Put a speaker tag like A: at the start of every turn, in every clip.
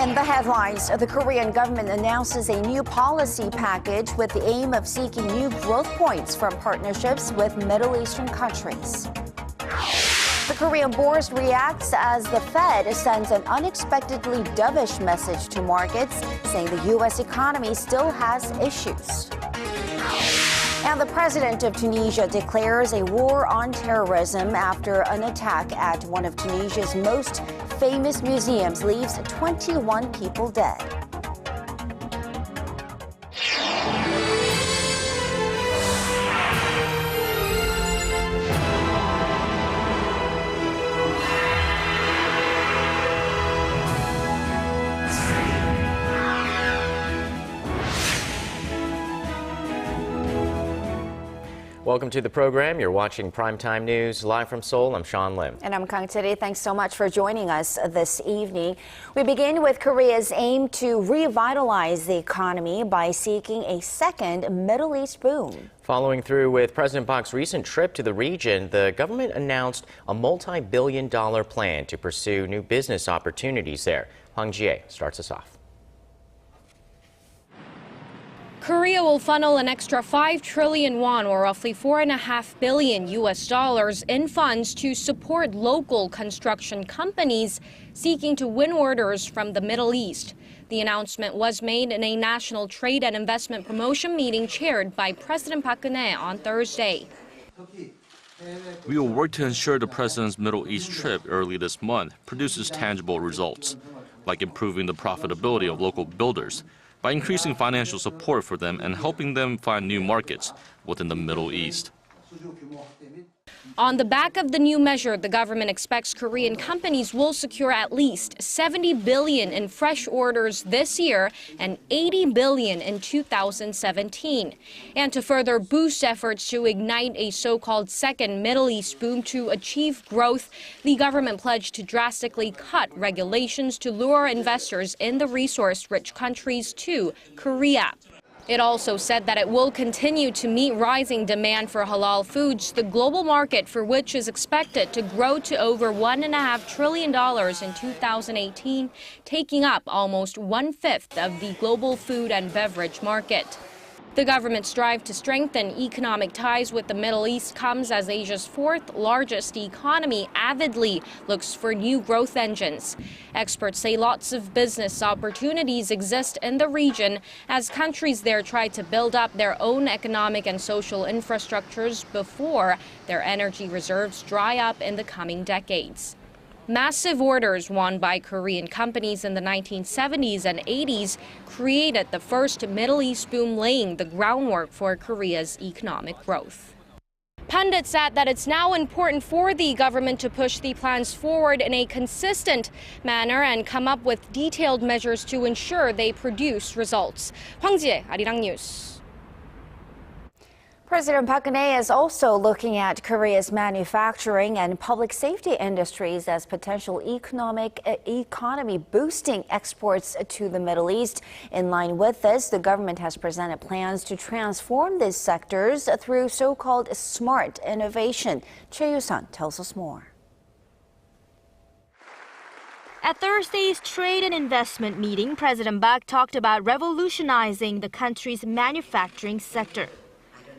A: In the headlines, the Korean government announces a new policy package with the aim of seeking new growth points from partnerships with Middle Eastern countries. The Korean bourse reacts as the Fed sends an unexpectedly dovish message to markets, saying the U.S. economy still has issues. And the President of Tunisia declares a war on terrorism after an attack at one of Tunisia's most famous museums leaves 21 people dead.
B: Welcome to the program. You're watching Primetime News live from Seoul. I'm Sean Lim.
A: And I'm Kang Chery. Thanks so much for joining us this evening. We begin with Korea's aim to revitalize the economy by seeking a second Middle East boom.
B: Following through with President Park's recent trip to the region, the government announced a multi-billion-dollar plan to pursue new business opportunities there. Hwang Ji-ae starts us off.
C: Korea will funnel an extra 5 trillion won, or roughly $4.5 billion in funds to support local construction companies seeking to win orders from the Middle East. The announcement was made in a national trade and investment promotion meeting chaired by President Park on Thursday.
D: We will work to ensure the president's Middle East trip early this month produces tangible results, like improving the profitability of local builders, by increasing financial support for them and helping them find new markets within the Middle East.
C: On the back of the new measure, the government expects Korean companies will secure at least $70 billion in fresh orders this year and $80 billion in 2017. And to further boost efforts to ignite a so-called second Middle East boom to achieve growth, the government pledged to drastically cut regulations to lure investors in the resource-rich countries to Korea. It also said that it will continue to meet rising demand for halal foods, the global market for which is expected to grow to over $1.5 trillion in 2018, taking up almost 1/5 of the global food and beverage market. The government's drive to strengthen economic ties with the Middle East comes as Asia's fourth largest economy avidly looks for new growth engines. Experts say lots of business opportunities exist in the region as countries there try to build up their own economic and social infrastructures before their energy reserves dry up in the coming decades. Massive orders won by Korean companies in the 1970s and 80s created the first Middle East boom, laying the groundwork for Korea's economic growth. Pundits said that it's now important for the government to push the plans forward in a consistent manner and come up with detailed measures to ensure they produce results. Hwang Ji-ae, Arirang News.
A: President Park is also looking at Korea's manufacturing and public safety industries as potential economy boosting exports to the Middle East. In line with this, the government has presented plans to transform these sectors through so-called smart innovation. Choi Yoo-sun tells us more.
E: At Thursday's trade and investment meeting, President Park talked about revolutionizing the country's manufacturing sector.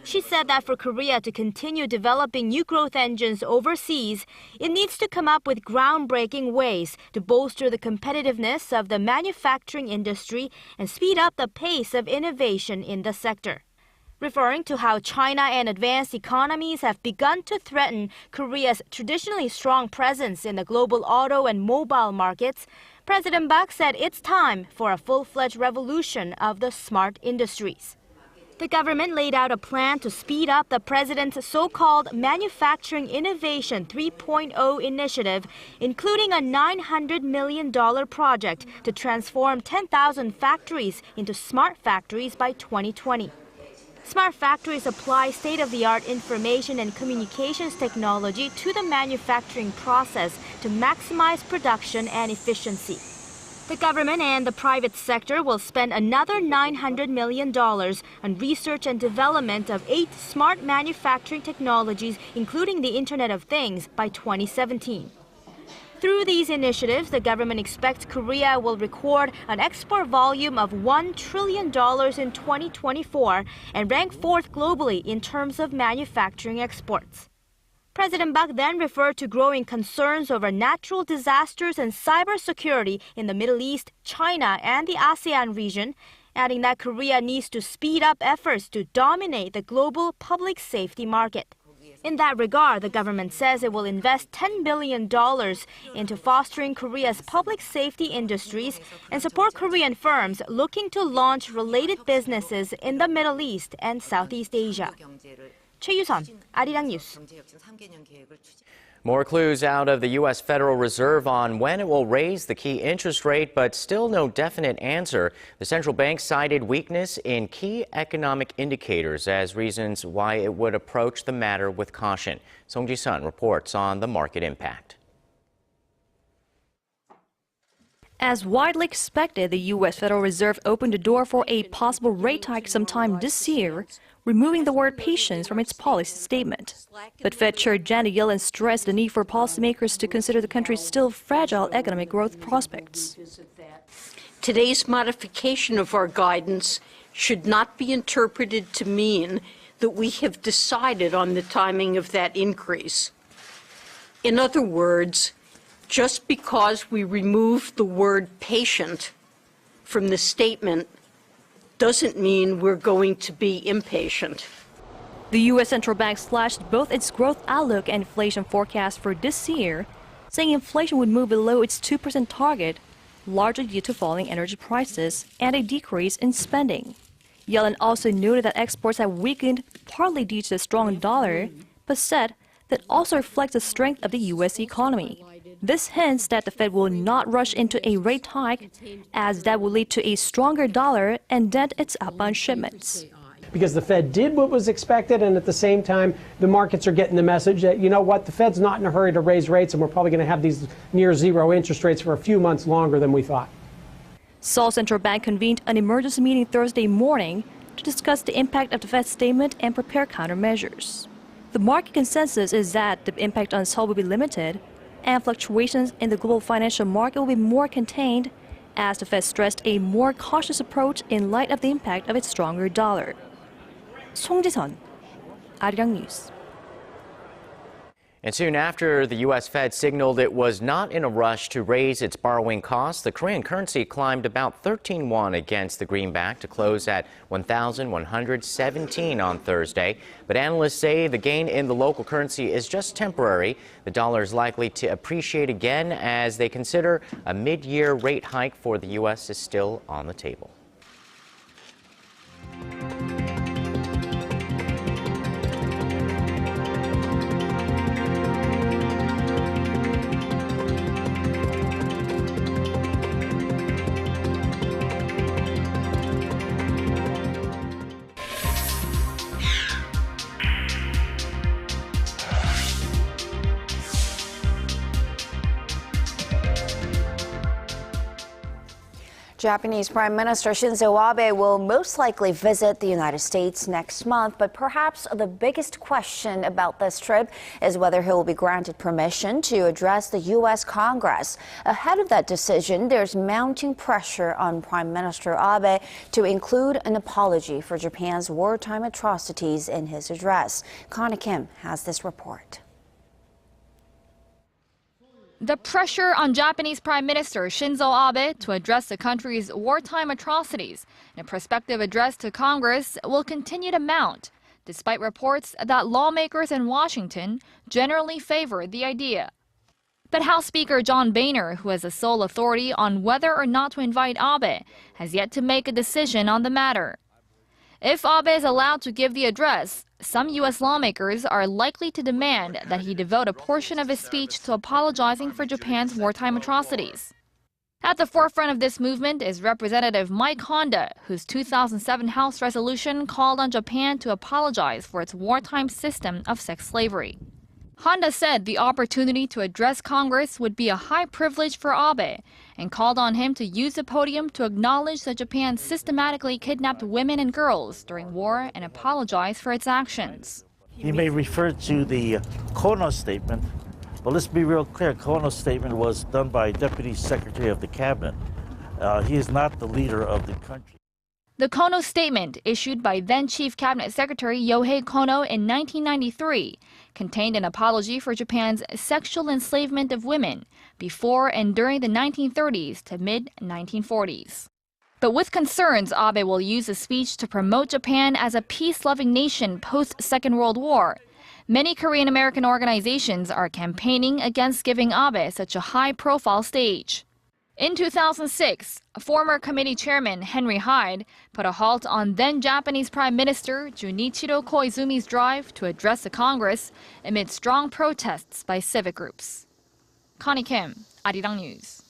E: She said that for Korea to continue developing new growth engines overseas, it needs to come up with groundbreaking ways to bolster the competitiveness of the manufacturing industry and speed up the pace of innovation in the sector. Referring to how China and advanced economies have begun to threaten Korea's traditionally strong presence in the global auto and mobile markets, President Park said it's time for a full-fledged revolution of the smart industries. The government laid out a plan to speed up the president's so-called Manufacturing Innovation 3.0 initiative, including a $900 million project to transform 10,000 factories into smart factories by 2020. Smart factories apply state-of-the-art information and communications technology to the manufacturing process to maximize production and efficiency. The government and the private sector will spend another $900 million on research and development of 8 smart manufacturing technologies, including the Internet of Things, by 2017. Through these initiatives, the government expects Korea will record an export volume of $1 trillion in 2024 and rank fourth globally in terms of manufacturing exports. President Park then referred to growing concerns over natural disasters and cybersecurity in the Middle East, China, and the ASEAN region, adding that Korea needs to speed up efforts to dominate the global public safety market. In that regard, the government says it will invest $10 billion into fostering Korea's public safety industries and support Korean firms looking to launch related businesses in the Middle East and Southeast Asia. 최유선, Arirang News.
B: More clues out of the U.S. Federal Reserve on when it will raise the key interest rate, but still no definite answer. The central bank cited weakness in key economic indicators as reasons why it would approach the matter with caution. Song Ji-sun reports on the market impact.
F: As widely expected, the U.S. Federal Reserve opened the door for a possible rate hike sometime this year, removing the word patience from its policy statement. But Fed Chair Janet Yellen stressed the need for policymakers to consider the country's still fragile economic growth prospects.
G: Today's modification of our guidance should not be interpreted to mean that we have decided on the timing of that increase. In other words, just because we remove the word patient from the statement doesn't mean we're going to be impatient.
F: The U.S. Central Bank slashed both its growth outlook and inflation forecast for this year, saying inflation would move below its 2% target, largely due to falling energy prices and a decrease in spending. Yellen also noted that exports have weakened partly due to the strong dollar, but said that also reflects the strength of the U.S. economy. This hints that the Fed will not rush into a rate hike, as that will lead to a stronger dollar and dent its outbound shipments.
H: Because the Fed did what was expected, and at the same time, the markets are getting the message that, you know what, the Fed's not in a hurry to raise rates, and we're probably going to have these near zero interest rates for a few months longer than we thought.
F: Seoul Central Bank convened an emergency meeting Thursday morning to discuss the impact of the Fed's statement and prepare countermeasures. The market consensus is that the impact on Seoul will be limited, and fluctuations in the global financial market will be more contained, as the Fed stressed a more cautious approach in light of the impact of its stronger dollar. Song Ji-sun, Arirang News.
B: And soon after the U.S. Fed signaled it was not in a rush to raise its borrowing costs, the Korean currency climbed about 13 won against the greenback to close at 1,117 on Thursday. But analysts say the gain in the local currency is just temporary. The dollar is likely to appreciate again as they consider a mid-year rate hike for the U.S. is still on the table.
A: Japanese Prime Minister Shinzo Abe will most likely visit the United States next month, but perhaps the biggest question about this trip is whether he will be granted permission to address the U.S. Congress. Ahead of that decision, there's mounting pressure on Prime Minister Abe to include an apology for Japan's wartime atrocities in his address. Connie Kim has this report.
C: The pressure on Japanese Prime Minister Shinzo Abe to address the country's wartime atrocities in a prospective address to Congress will continue to mount, despite reports that lawmakers in Washington generally favor the idea. But House Speaker John Boehner, who has the sole authority on whether or not to invite Abe, has yet to make a decision on the matter. If Abe is allowed to give the address, some U.S. lawmakers are likely to demand that he devote a portion of his speech to apologizing for Japan's wartime atrocities. At the forefront of this movement is Representative Mike Honda, whose 2007 House resolution called on Japan to apologize for its wartime system of sex slavery. Honda said the opportunity to address Congress would be a high privilege for Abe and called on him to use the podium to acknowledge that Japan systematically kidnapped women and girls during war and apologize for its actions.
I: He may refer to the Kono statement Well, let's be real clear. Kono's statement was done by Deputy Secretary of the Cabinet. He is not the leader of the country.
J: The Kono statement, issued by then Chief Cabinet Secretary Yohei Kono in 1993, contained an apology for Japan's sexual enslavement of women before and during the 1930s to mid-1940s. But with concerns Abe will use the speech to promote Japan as a peace-loving nation post-Second World War, many Korean-American organizations are campaigning against giving Abe such a high-profile stage. In 2006, former committee chairman Henry Hyde put a halt on then-Japanese Prime Minister Junichiro Koizumi's drive to address the Congress amid strong protests by civic groups. Connie Kim, Arirang News.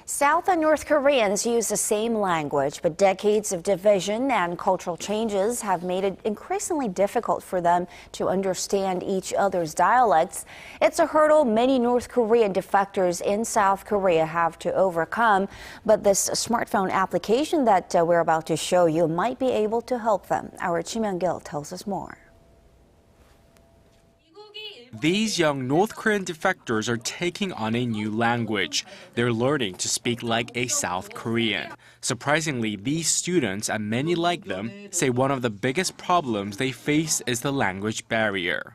A: South and North Koreans use the same language, but decades of division and cultural changes have made it increasingly difficult for them to understand each other's dialects. It's a hurdle many North Korean defectors in South Korea have to overcome, but this smartphone application that we're about to show you might be able to help them. Our Chi Myung-gil tells us more.
K: These young North Korean defectors are taking on a new language. They're learning to speak like a South Korean. Surprisingly, these students, and many like them, say one of the biggest problems they face is the language barrier.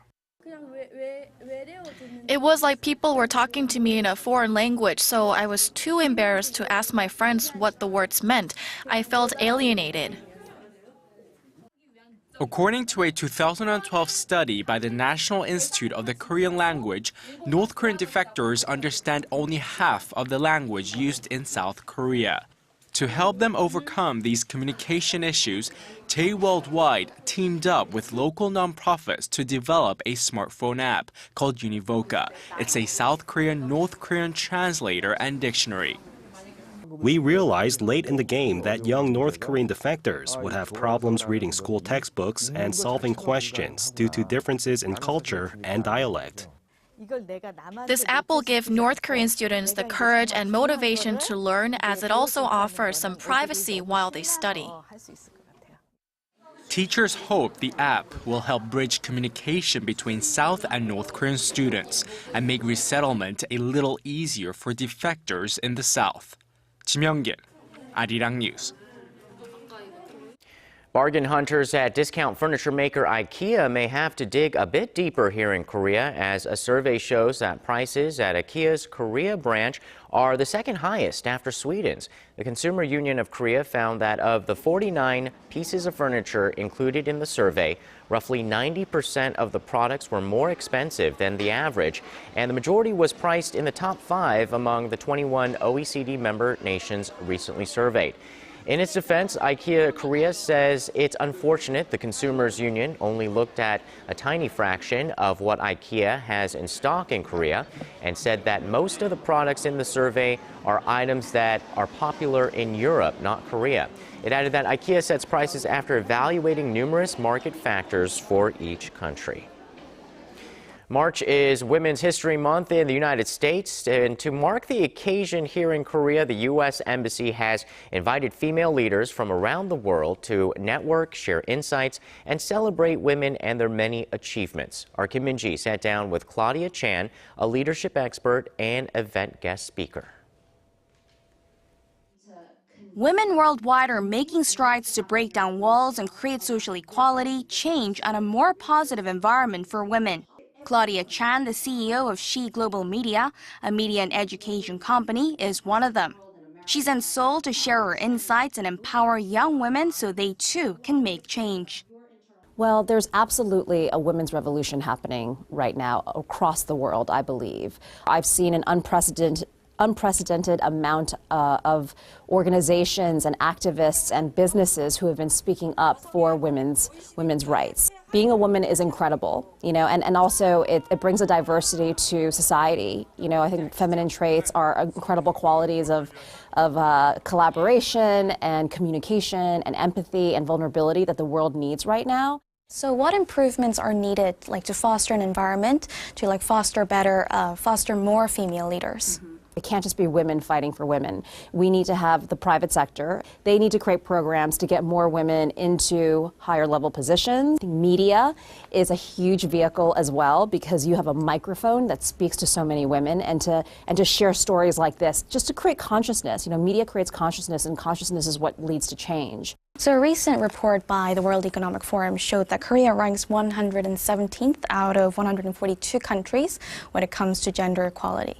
L: It was like people were talking to me in a foreign language, so I was too embarrassed to ask my friends what the words meant. I felt alienated.
K: According to a 2012 study by the National Institute of the Korean Language, North Korean defectors understand only half of the language used in South Korea. To help them overcome these communication issues, Tay Worldwide teamed up with local nonprofits to develop a smartphone app called Univoca. It's a South Korean, North Korean translator and dictionary.
M: We realized late in the game that young North Korean defectors would have problems reading school textbooks and solving questions due to differences in culture and dialect.
L: This app will give North Korean students the courage and motivation to learn, as it also offers some privacy while they study.
K: Teachers hope the app will help bridge communication between South and North Korean students and make resettlement a little easier for defectors in the South. Chi Myung-gil, Arirang News.
B: Bargain hunters at discount furniture maker IKEA may have to dig a bit deeper here in Korea, as a survey shows that prices at IKEA's Korea branch are the second highest after Sweden's. The Consumer Union of Korea found that of the 49 pieces of furniture included in the survey, roughly 90% of the products were more expensive than the average, and the majority was priced in the top 5 among the 21 OECD member nations recently surveyed. In its defense, IKEA Korea says it's unfortunate the Consumers Union only looked at a tiny fraction of what IKEA has in stock in Korea, and said that most of the products in the survey are items that are popular in Europe, not Korea. It added that IKEA sets prices after evaluating numerous market factors for each country. March is Women's History Month in the United States, and to mark the occasion here in Korea, the U.S. Embassy has invited female leaders from around the world to network, share insights, and celebrate women and their many achievements. Our Kim Min-ji sat down with Claudia Chan, a leadership expert and event guest speaker.
N: Women worldwide are making strides to break down walls and create social equality, change, and a more positive environment for women. Claudia Chan, the CEO of She Global Media, a media and education company, is one of them. She's in Seoul to share her insights and empower young women so they too can make change.
O: Well, there's absolutely a women's revolution happening right now across the world, I believe. I've seen an unprecedented amount of organizations and activists and businesses who have been speaking up for women's rights. Being a woman is incredible, and also it brings a diversity to society. I think feminine traits are incredible qualities of collaboration and communication and empathy and vulnerability that the world needs right now.
N: So what improvements are needed, to foster an environment, to foster more female leaders?
O: It can't just be women fighting for women. We need to have the private sector. They need to create programs to get more women into higher level positions. Media is a huge vehicle as well, because you have a microphone that speaks to so many women, and to share stories like this, just to create consciousness. Media creates consciousness, and consciousness is what leads to change.
P: So a recent report by the World Economic Forum showed that Korea ranks 117th out of 142 countries when it comes to gender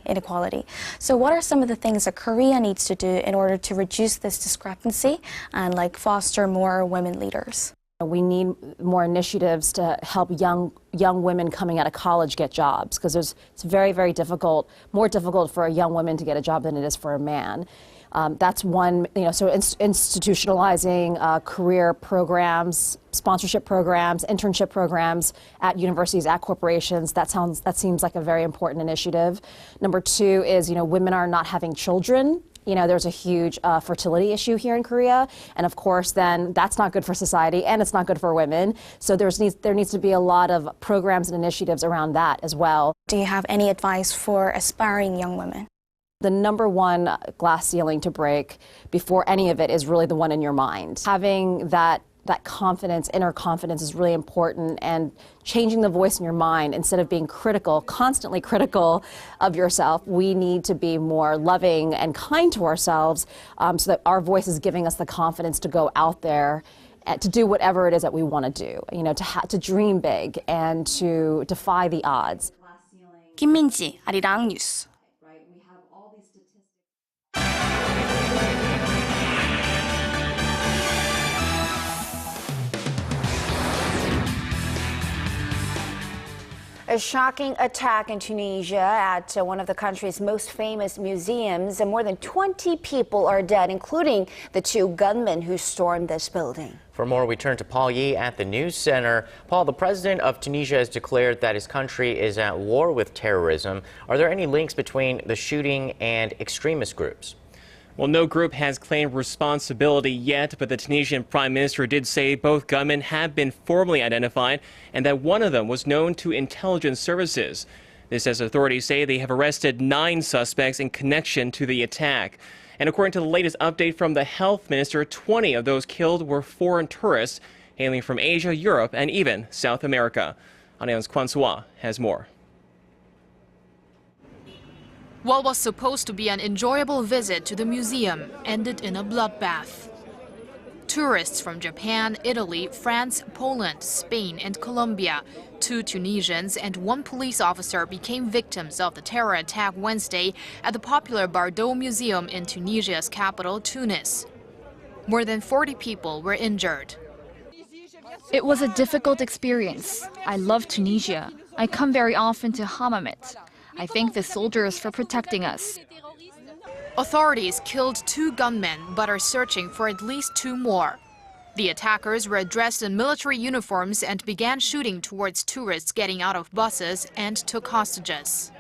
P: inequality. So what are some of the things that Korea needs to do in order to reduce this discrepancy and foster more women leaders?
O: We need more initiatives to help young women coming out of college get jobs, because it's very, very difficult, more difficult for a young woman to get a job than it is for a man. That's one, so institutionalizing career programs, sponsorship programs, internship programs at universities, at corporations. That seems like a very important initiative. Number two is, women are not having children. There's a huge fertility issue here in Korea, and of course, then that's not good for society, and it's not good for women. So there needs to be a lot of programs and initiatives around that as well.
P: Do you have any advice for aspiring young women?
O: The number one glass ceiling to break before any of it is really the one in your mind. Having that confidence, inner confidence, is really important, and changing the voice in your mind instead of being critical, constantly critical of yourself. We need to be more loving and kind to ourselves, so that our voice is giving us the confidence to go out there and to do whatever it is that we want to do, to dream big and to defy the odds.
N: 김민지, 아리랑 뉴스.
A: A shocking attack in Tunisia at one of the country's most famous museums. More than 20 people are dead, including the two gunmen who stormed this building.
B: For more, we turn to Paul Yi at the News Center. Paul, the president of Tunisia has declared that his country is at war with terrorism. Are there any links between the shooting and extremist groups?
Q: Well, no group has claimed responsibility yet, but the Tunisian prime minister did say both gunmen have been formally identified and that one of them was known to intelligence services. This as authorities say they have arrested 9 suspects in connection to the attack. And according to the latest update from the health minister, 20 of those killed were foreign tourists hailing from Asia, Europe, and even South America. Arirang's Kwan Sua has more.
R: What was supposed to be an enjoyable visit to the museum ended in a bloodbath. Tourists from Japan, Italy, France, Poland, Spain, and Colombia, 2 Tunisians and 1 police officer became victims of the terror attack Wednesday at the popular Bardo Museum in Tunisia's capital, Tunis. More than 40 people were injured.
J: It was a difficult experience. I love Tunisia. I come very often to Hammamet. I thank the soldiers for protecting us.
R: Authorities killed 2 gunmen but are searching for at least 2 more. The attackers were dressed in military uniforms and began shooting towards tourists getting out of buses and took hostages.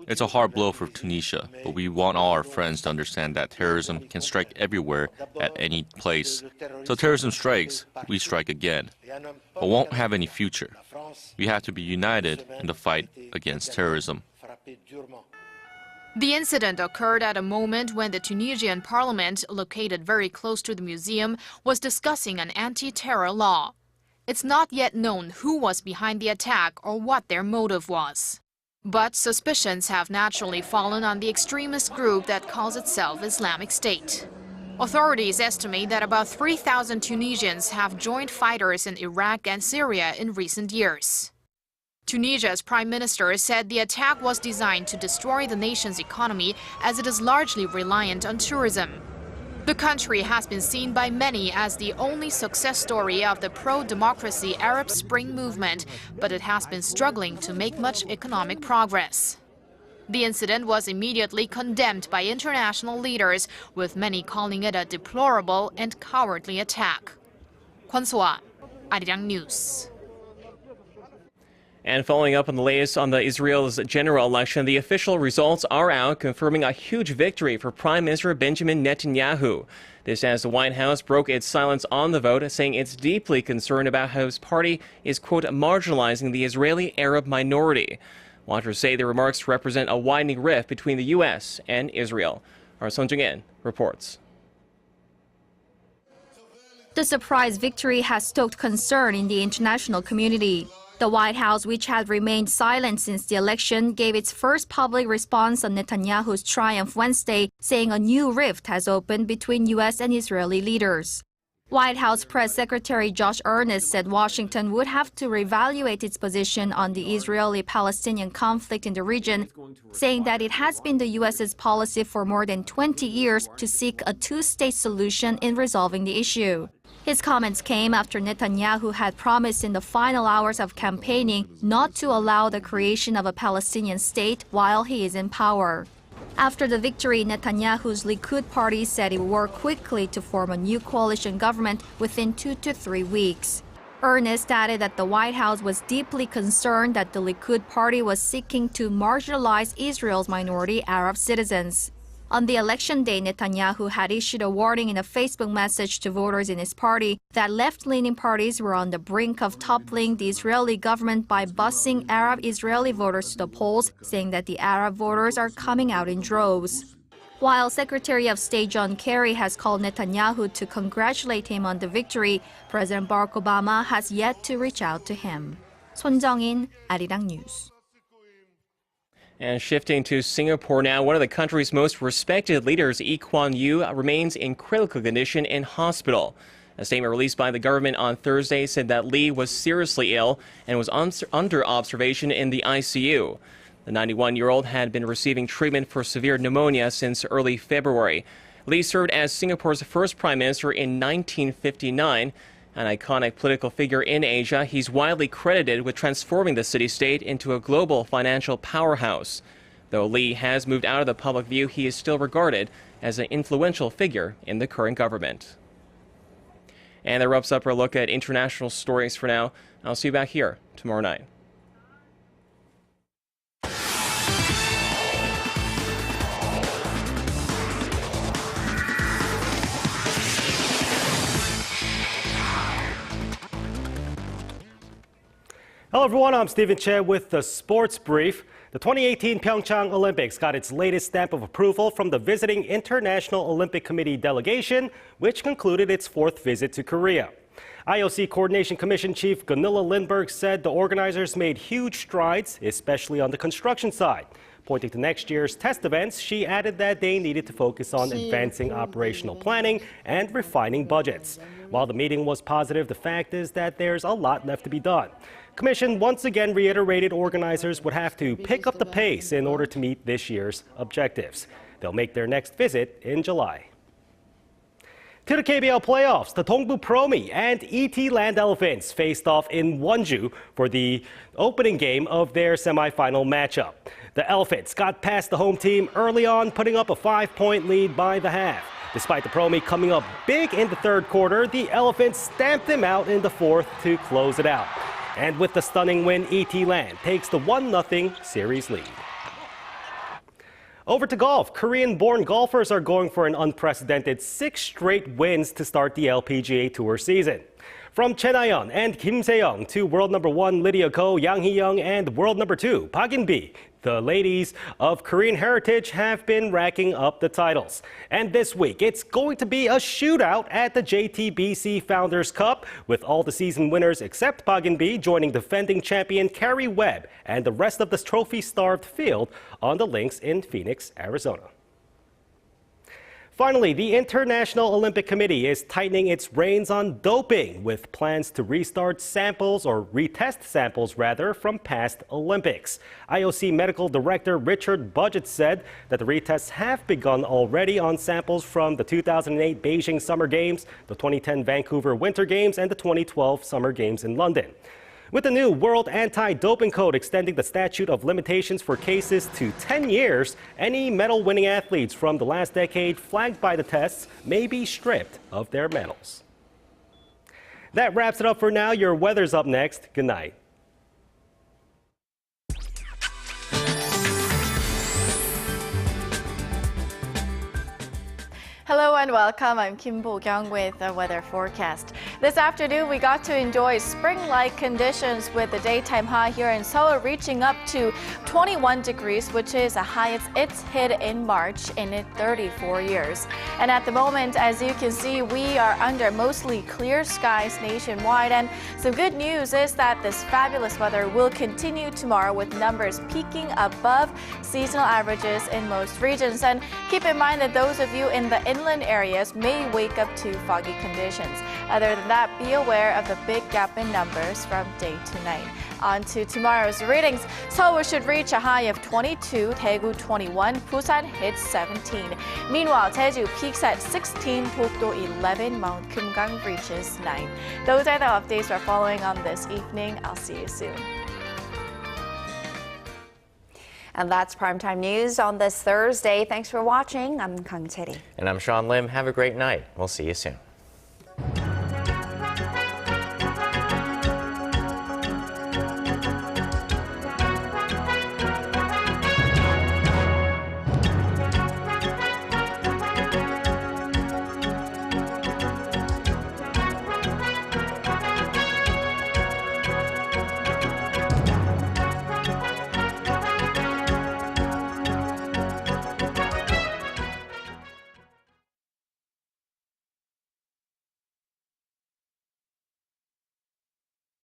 D: It's a hard blow for Tunisia, but we want all our friends to understand that terrorism can strike everywhere at any place. So terrorism strikes, we strike again, but won't have any future. We have to be united in the fight against terrorism.
R: The incident occurred at a moment when the Tunisian parliament, located very close to the museum, was discussing an anti-terror law. It's not yet known who was behind the attack or what their motive was. But suspicions have naturally fallen on the extremist group that calls itself Islamic State. Authorities estimate that about 3,000 Tunisians have joined fighters in Iraq and Syria in recent years. Tunisia's prime minister said the attack was designed to destroy the nation's economy as it is largely reliant on tourism. The country has been seen by many as the only success story of the pro-democracy Arab Spring movement, but it has been struggling to make much economic progress. The incident was immediately condemned by international leaders, with many calling it a deplorable and cowardly attack. Kwan Sua, Arirang News.
Q: And following up on the latest on the Israel's general election, the official results are out, confirming a huge victory for Prime Minister Benjamin Netanyahu. This as the White House broke its silence on the vote, saying it's deeply concerned about how his party is, quote, marginalizing the Israeli Arab minority. Watchers say the remarks represent a widening rift between the U.S. and Israel. Our Sung Jung-in reports.
J: The surprise victory has stoked concern in the international community. The White House, which had remained silent since the election, gave its first public response on Netanyahu's triumph Wednesday, saying a new rift has opened between U.S. and Israeli leaders. White House Press Secretary Josh Earnest said Washington would have to reevaluate its position on the Israeli-Palestinian conflict in the region, saying that it has been the U.S.'s policy for more than 20 years to seek a two-state solution in resolving the issue. His comments came after Netanyahu had promised in the final hours of campaigning not to allow the creation of a Palestinian state while he is in power. After the victory, Netanyahu's Likud party said it would work quickly to form a new coalition government within 2 to 3 weeks. Earnest added that the White House was deeply concerned that the Likud party was seeking to marginalize Israel's minority Arab citizens. On the election day, Netanyahu had issued a warning in a Facebook message to voters in his party that left-leaning parties were on the brink of toppling the Israeli government by busing Arab Israeli voters to the polls, saying that the Arab voters are coming out in droves. While Secretary of State John Kerry has called Netanyahu to congratulate him on the victory, President Barack Obama has yet to reach out to him. Son Jung-in, Arirang News.
Q: And shifting to Singapore now, one of the country's most respected leaders, Lee Kuan Yew, remains in critical condition in hospital. A statement released by the government on Thursday said that Lee was seriously ill and was under observation in the ICU. The 91-year-old had been receiving treatment for severe pneumonia since early February. Lee served as Singapore's first prime minister in 1959. An iconic political figure in Asia, he's widely credited with transforming the city-state into a global financial powerhouse. Though Lee has moved out of the public view, he is still regarded as an influential figure in the current government. And that wraps up our look at international stories for now. I'll see you back here tomorrow night.
M: Hello everyone, I'm Stephen Che with the Sports Brief. The 2018 Pyeongchang Olympics got its latest stamp of approval from the visiting International Olympic Committee delegation, which concluded its fourth visit to Korea. IOC Coordination Commission Chief Gunilla Lindberg said the organizers made huge strides, especially on the construction side. Pointing to next year's test events, she added that they needed to focus on advancing operational planning and refining budgets. While the meeting was positive, the fact is that there's a lot left to be done. Commission once again reiterated organizers would have to pick up the pace in order to meet this year's objectives. They'll make their next visit in July. To the KBL playoffs, the Dongbu Promi and ET Land Elephants faced off in Wonju for the opening game of their semifinal matchup. The Elephants got past the home team early on, putting up a 5-point lead by the half. Despite the Promi coming up big in the third quarter, the Elephants stamped them out in the fourth to close it out. And with the stunning win, ET Land takes the 1-0 series lead. Over to golf. Korean-born golfers are going for an unprecedented 6 straight wins to start the LPGA Tour season. From Chen Ayeon and Kim Se-young to world number 1 Lydia Ko, Yang Hee-young, and world number 2 Park In-bi, the ladies of Korean heritage have been racking up the titles. And this week, it's going to be a shootout at the JTBC Founders Cup, with all the season winners except Park In-bi joining defending champion Carrie Webb and the rest of the trophy-starved field on the links in Phoenix, Arizona. Finally, the International Olympic Committee is tightening its reins on doping, with plans to restart samples, or retest samples rather, from past Olympics. IOC Medical Director Richard Budget said that the retests have begun already on samples from the 2008 Beijing Summer Games, the 2010 Vancouver Winter Games, and the 2012 Summer Games in London. With the new World Anti-Doping Code extending the statute of limitations for cases to 10 years, any medal-winning athletes from the last decade flagged by the tests may be stripped of their medals. That wraps it up for now. Your weather's up next. Good night.
S: Hello and welcome. I'm Kim Bo-kyung with the weather forecast. This afternoon, we got to enjoy spring-like conditions with the daytime high here in Seoul reaching up to 21 degrees, which is the highest it's hit in March in 34 years. And at the moment, as you can see, we are under mostly clear skies nationwide. And some good news is that this fabulous weather will continue tomorrow with numbers peaking above seasonal averages in most regions. And keep in mind that those of you in the inland areas may wake up to foggy conditions. Other than that, be aware of the big gap in numbers from day to night. On to tomorrow's readings. Seoul should reach a high of 22, Daegu 21, Busan hits 17. Meanwhile, Jeju peaks at 16, Dokdo 11, Mount Kumgang reaches 9. Those are the updates we're following on this evening. I'll see you soon.
A: And that's Primetime News on this Thursday. Thanks for watching. I'm Kang Chery.
B: And I'm Sean Lim. Have a great night. We'll see you soon.